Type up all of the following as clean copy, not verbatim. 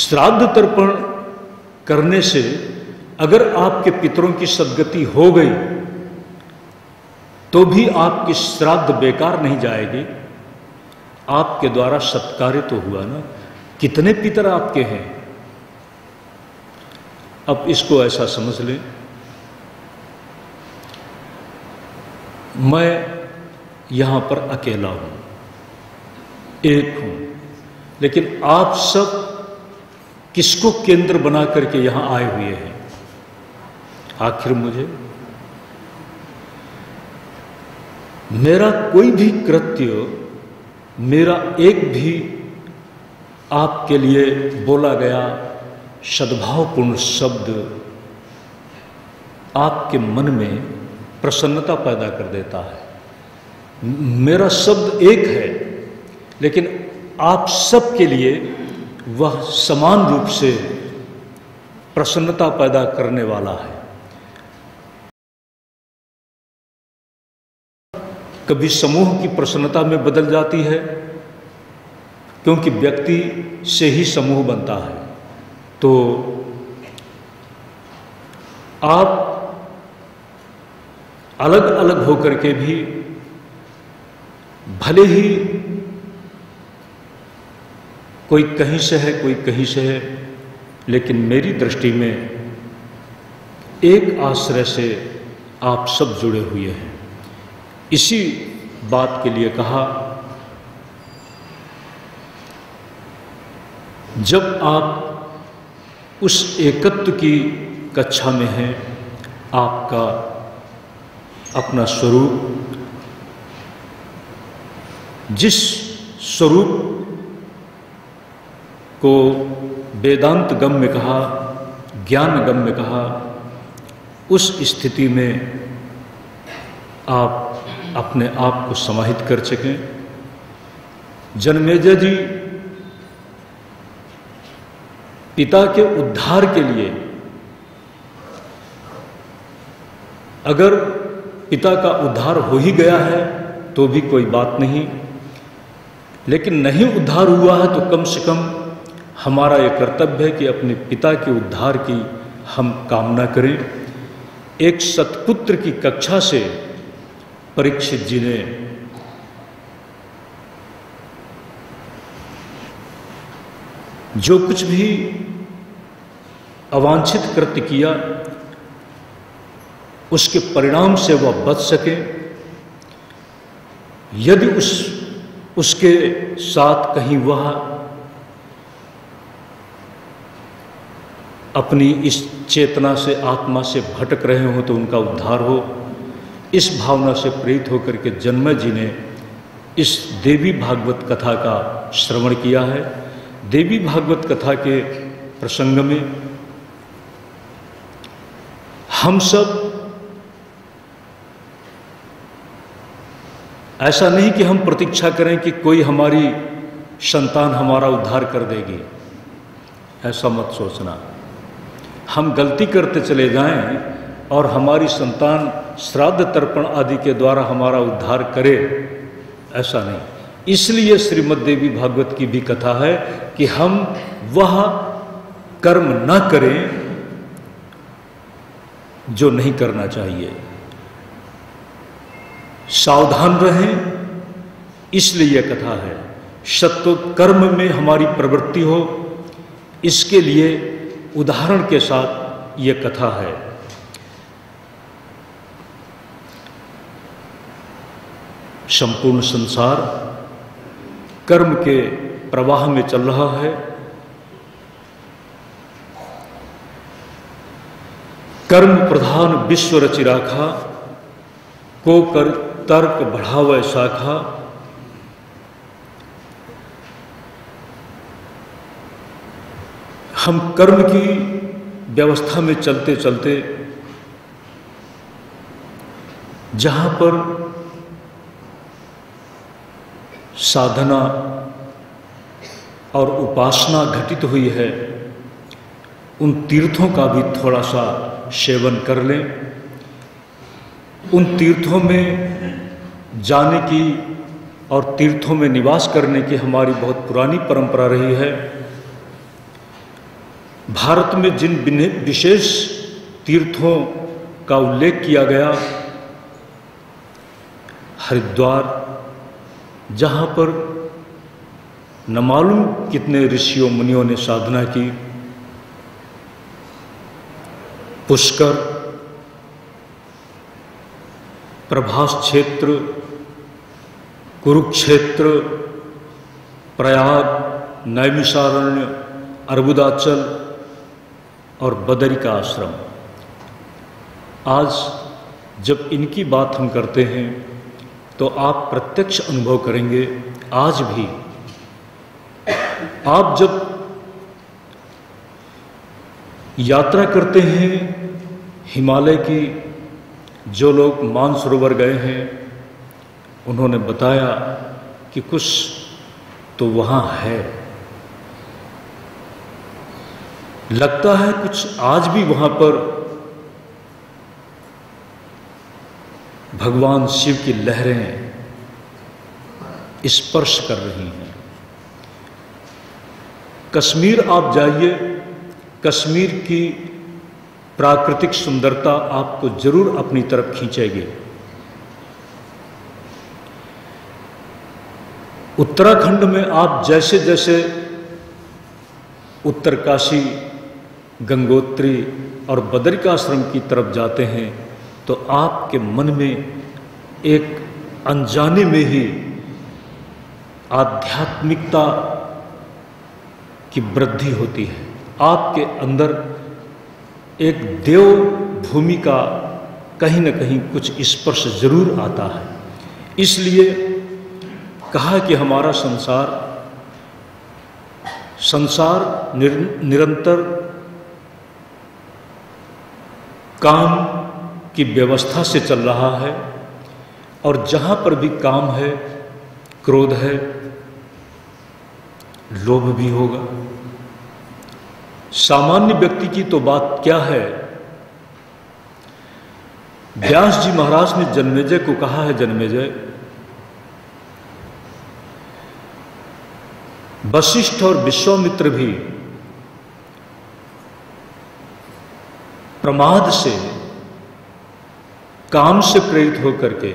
श्राद्ध तर्पण करने से अगर आपके पितरों की सद्गति हो गई तो भी आपकी श्राद्ध बेकार नहीं जाएगी, आपके द्वारा सत्कार्य तो हुआ ना। कितने पितर आपके हैं, अब इसको ऐसा समझ लें। मैं यहां पर अकेला हूं, एक हूं, लेकिन आप सब किसको केंद्र बना करके यहां आए हुए हैं? आखिर मेरा कोई भी कृत्य, मेरा एक भी आपके लिए बोला गया सद्भावपूर्ण शब्द आपके मन में प्रसन्नता पैदा कर देता है। मेरा शब्द एक है, लेकिन आप सब के लिए वह समान रूप से प्रसन्नता पैदा करने वाला है। कभी समूह की प्रसन्नता में बदल जाती है, क्योंकि व्यक्ति से ही समूह बनता है। तो आप अलग अलग होकर के भी भले ही कोई कहीं से है, कोई कहीं से है, लेकिन मेरी दृष्टि में एक आश्रय से आप सब जुड़े हुए हैं। इसी बात के लिए कहा, जब आप उस एकत्व की कक्षा में हैं, आपका अपना स्वरूप, जिस स्वरूप को वेदांत गम में कहा, ज्ञान गम में कहा, उस स्थिति में आप अपने आप को समाहित कर सकें। जनमेजय जी पिता के उद्धार के लिए, अगर पिता का उद्धार हो ही गया है तो भी कोई बात नहीं, लेकिन नहीं उद्धार हुआ है तो कम से कम हमारा यह कर्तव्य है कि अपने पिता के उद्धार की हम कामना करें। एक सत्पुत्र की कक्षा से परीक्षित जी ने जो कुछ भी अवांछित कृत्य किया, उसके परिणाम से वह बच सके। यदि उसके साथ कहीं वह अपनी इस चेतना से, आत्मा से भटक रहे हो तो उनका उद्धार हो। इस भावना से प्रेरित होकर के जन्मेजय जी ने इस देवी भागवत कथा का श्रवण किया है। देवी भागवत कथा के प्रसंग में हम सब ऐसा नहीं कि हम प्रतीक्षा करें कि कोई हमारी संतान हमारा उद्धार कर देगी, ऐसा मत सोचना। हम गलती करते चले जाएं और हमारी संतान श्राद्ध तर्पण आदि के द्वारा हमारा उद्धार करे, ऐसा नहीं। इसलिए श्रीमद् देवी भागवत की भी कथा है कि हम वह कर्म न करें जो नहीं करना चाहिए, सावधान रहें, इसलिए यह कथा है। सत्कर्म में हमारी प्रवृत्ति हो, इसके लिए उदाहरण के साथ यह कथा है। संपूर्ण संसार कर्म के प्रवाह में चल रहा है। कर्म प्रधान विश्व रचि राखा, को कर तर्क बढ़ावे शाखा। हम कर्म की व्यवस्था में चलते चलते जहां पर साधना और उपासना घटित हुई है, उन तीर्थों का भी थोड़ा सा सेवन कर लें। उन तीर्थों में जाने की और तीर्थों में निवास करने की हमारी बहुत पुरानी परंपरा रही है। भारत में जिन विशेष तीर्थों का उल्लेख किया गया, हरिद्वार, जहाँ पर न मालूम कितने ऋषियों मुनियों ने साधना की, पुष्कर, प्रभास क्षेत्र, कुरुक्षेत्र, प्रयाग, नैमिषारण्य, अर्बुदाचल और बदरी का आश्रम। आज जब इनकी बात हम करते हैं तो आप प्रत्यक्ष अनुभव करेंगे, आज भी आप जब यात्रा करते हैं हिमालय की, जो लोग मानसरोवर गए हैं उन्होंने बताया कि कुछ तो वहाँ है, लगता है कुछ आज भी वहाँ पर भगवान शिव की लहरें स्पर्श कर रही हैं। कश्मीर आप जाइए, कश्मीर की प्राकृतिक सुंदरता आपको जरूर अपनी तरफ खींचेगी। उत्तराखंड में आप जैसे जैसे उत्तरकाशी, गंगोत्री और बदरिकाश्रम की तरफ जाते हैं तो आपके मन में एक अनजाने में ही आध्यात्मिकता की वृद्धि होती है। आपके अंदर एक देव भूमि का कहीं न कहीं कुछ स्पर्श जरूर आता है। इसलिए कहा कि हमारा संसार निरंतर काम की व्यवस्था से चल रहा है और जहाँ पर भी काम है, क्रोध है, लोभ भी होगा। सामान्य व्यक्ति की तो बात क्या है, व्यास जी महाराज ने जन्मेजय को कहा है, जन्मेजय, वशिष्ठ और विश्वामित्र भी प्रमाद से, काम से प्रेरित होकर के,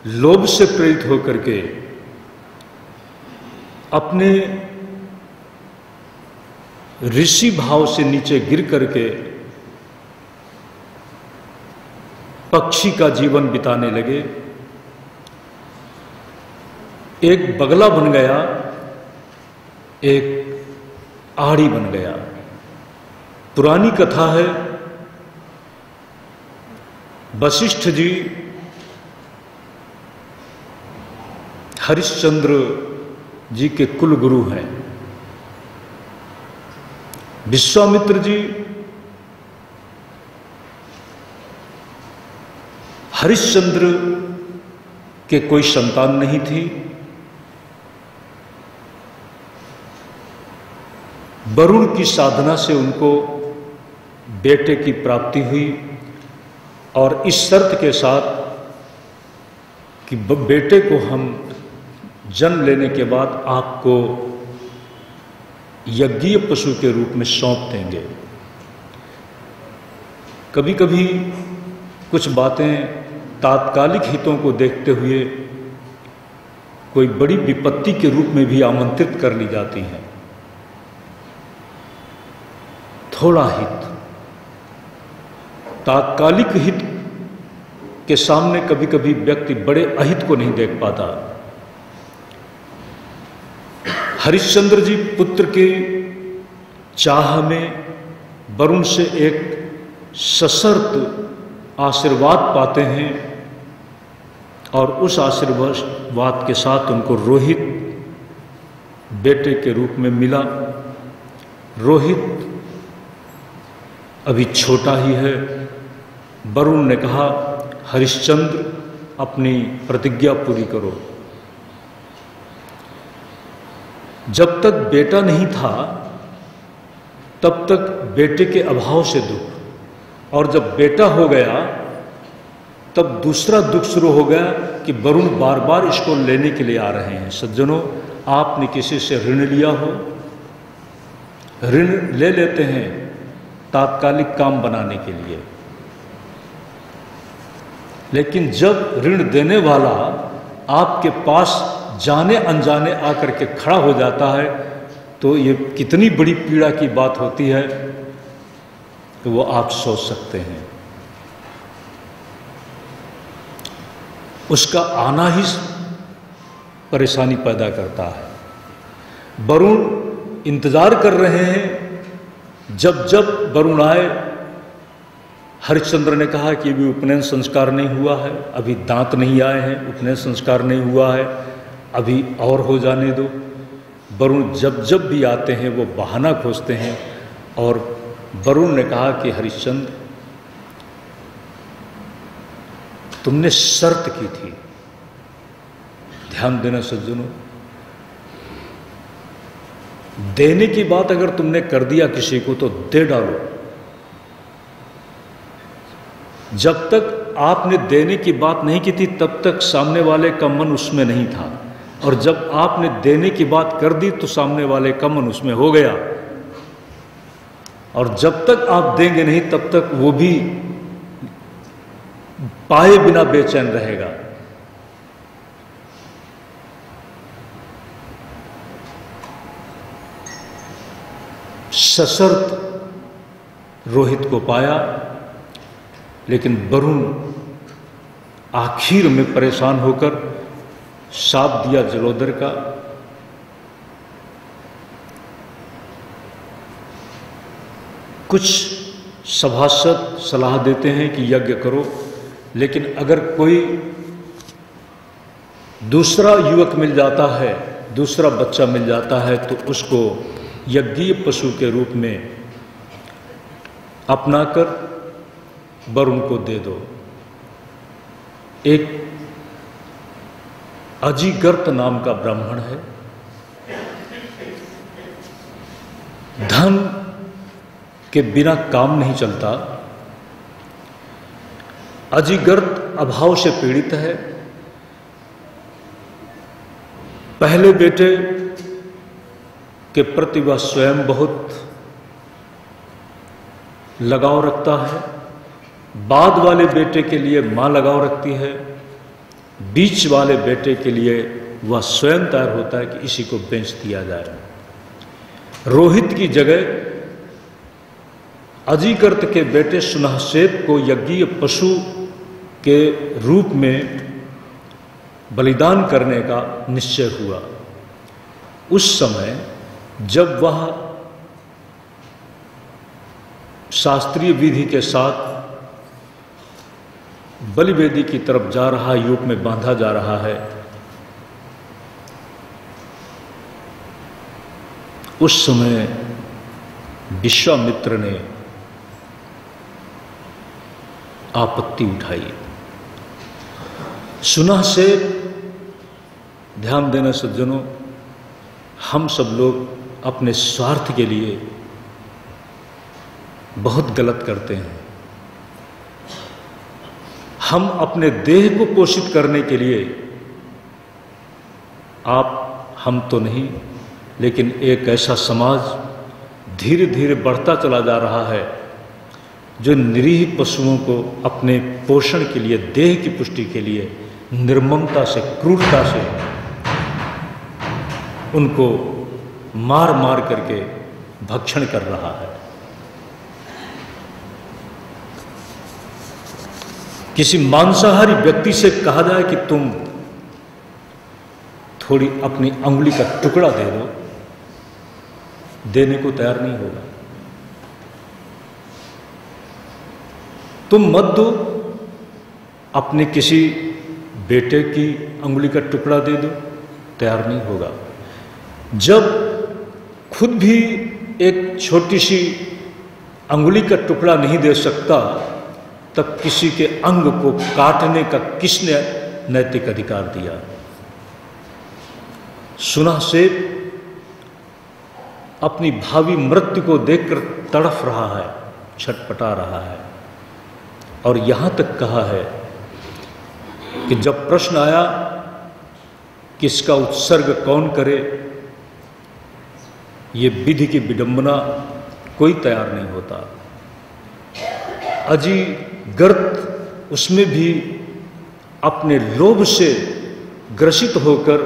लोभ से प्रेरित होकर के अपने ऋषि भाव से नीचे गिर करके पक्षी का जीवन बिताने लगे। एक बगला बन गया, एक आड़ी बन गया। पुरानी कथा है, वशिष्ठ जी हरिश्चंद्र जी के कुल गुरु हैं। विश्वामित्र जी हरिश्चंद्र के कोई संतान नहीं थी। वरुण की साधना से उनको बेटे की प्राप्ति हुई और इस शर्त के साथ कि बेटे को हम जन्म लेने के बाद आपको यज्ञीय पशु के रूप में सौंप देंगे। कभी कभी कुछ बातें तात्कालिक हितों को देखते हुए कोई बड़ी विपत्ति के रूप में भी आमंत्रित कर ली जाती हैं। थोड़ा हित, तात्कालिक हित के सामने कभी कभी व्यक्ति बड़े अहित को नहीं देख पाता। हरिश्चंद्र जी पुत्र के चाह में वरुण से एक सशर्त आशीर्वाद पाते हैं और उस आशीर्वाद के साथ उनको रोहित बेटे के रूप में मिला। रोहित अभी छोटा ही है। वरुण ने कहा, हरिश्चंद्र अपनी प्रतिज्ञा पूरी करो। जब तक बेटा नहीं था तब तक बेटे के अभाव से दुख, और जब बेटा हो गया तब दूसरा दुख शुरू हो गया कि वरुण बार बार इसको लेने के लिए आ रहे हैं। सज्जनों, आपने किसी से ऋण लिया हो, ऋण ले लेते हैं तात्कालिक काम बनाने के लिए, लेकिन जब ऋण देने वाला आपके पास जाने अनजाने आकर के खड़ा हो जाता है तो ये कितनी बड़ी पीड़ा की बात होती है कि वो आप सोच सकते हैं। उसका आना ही परेशानी पैदा करता है। वरुण इंतजार कर रहे हैं, जब जब वरुण आए, हरिश्चंद्र ने कहा कि अभी उपनयन संस्कार नहीं हुआ है, अभी दांत नहीं आए हैं, उपनयन संस्कार नहीं हुआ है, अभी और हो जाने दो। वरुण जब जब भी आते हैं वो बहाना खोजते हैं, और वरुण ने कहा कि हरिश्चंद्र, तुमने शर्त की थी, ध्यान देना सज्जनों, देने की बात अगर तुमने कर दिया किसी को तो दे डालो। जब तक आपने देने की बात नहीं की थी तब तक सामने वाले का मन उसमें नहीं था, और जब आपने देने की बात कर दी तो सामने वाले का मन उसमें हो गया, और जब तक आप देंगे नहीं तब तक वो भी पाए बिना बेचैन रहेगा। सशर्त रोहित को पाया, लेकिन वरुण आखिर में परेशान होकर शाप दिया जलोदर का। कुछ सभासद सलाह देते हैं कि यज्ञ करो, लेकिन अगर कोई दूसरा युवक मिल जाता है, दूसरा बच्चा मिल जाता है तो उसको यज्ञीय पशु के रूप में अपनाकर वरुण को दे दो। एक अजिगर्त नाम का ब्राह्मण है, धन के बिना काम नहीं चलता, अजिगर्त अभाव से पीड़ित है। पहले बेटे के प्रति वह स्वयं बहुत लगाव रखता है, बाद वाले बेटे के लिए मां लगाव रखती है, बीच वाले बेटे के लिए वह स्वयं तैयार होता है कि इसी को बेच दिया जाए। रोहित की जगह अजिगर्त के बेटे सुनहसेब को यज्ञीय पशु के रूप में बलिदान करने का निश्चय हुआ। उस समय जब वह शास्त्रीय विधि के साथ बलिवेदी की तरफ जा रहा, यूप में बांधा जा रहा है, उस समय विश्वामित्र ने आपत्ति उठाई। सुनहसेब, ध्यान देना सज्जनों, हम सब लोग अपने स्वार्थ के लिए बहुत गलत करते हैं। हम अपने देह को पोषित करने के लिए, हम तो नहीं, लेकिन एक ऐसा समाज धीरे धीरे बढ़ता चला जा रहा है जो निरीह पशुओं को अपने पोषण के लिए, देह की पुष्टि के लिए निर्ममता से, क्रूरता से उनको मार मार करके भक्षण कर रहा है। किसी मांसाहारी व्यक्ति से कहा जाए कि तुम थोड़ी अपनी अंगुली का टुकड़ा दे दो, देने को तैयार नहीं होगा। तुम मत दो, अपने किसी बेटे की अंगुली का टुकड़ा दे दो, तैयार नहीं होगा। जब खुद भी एक छोटी सी अंगुली का टुकड़ा नहीं दे सकता, तब किसी के अंग को काटने का किसने नैतिक अधिकार दिया? सुनहसेब अपनी भावी मृत्यु को देखकर तड़फ रहा है, छटपटा रहा है, और यहां तक कहा है कि जब प्रश्न आया कि इसका उत्सर्ग कौन करे, ये विधि की विडंबना कोई तैयार नहीं होता। अजी गर्त उसमें भी अपने लोभ से ग्रसित होकर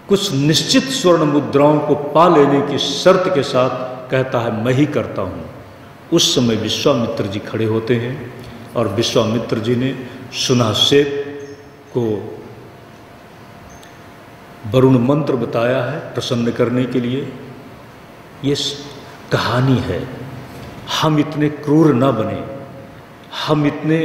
कुछ निश्चित स्वर्ण मुद्राओं को पा लेने की शर्त के साथ कहता है मैं ही करता हूँ। उस समय विश्वामित्र जी खड़े होते हैं और विश्वामित्र जी ने सुनासेप को वरुण मंत्र बताया है प्रसन्न करने के लिए। ये कहानी है, हम इतने क्रूर न बने, हम इतने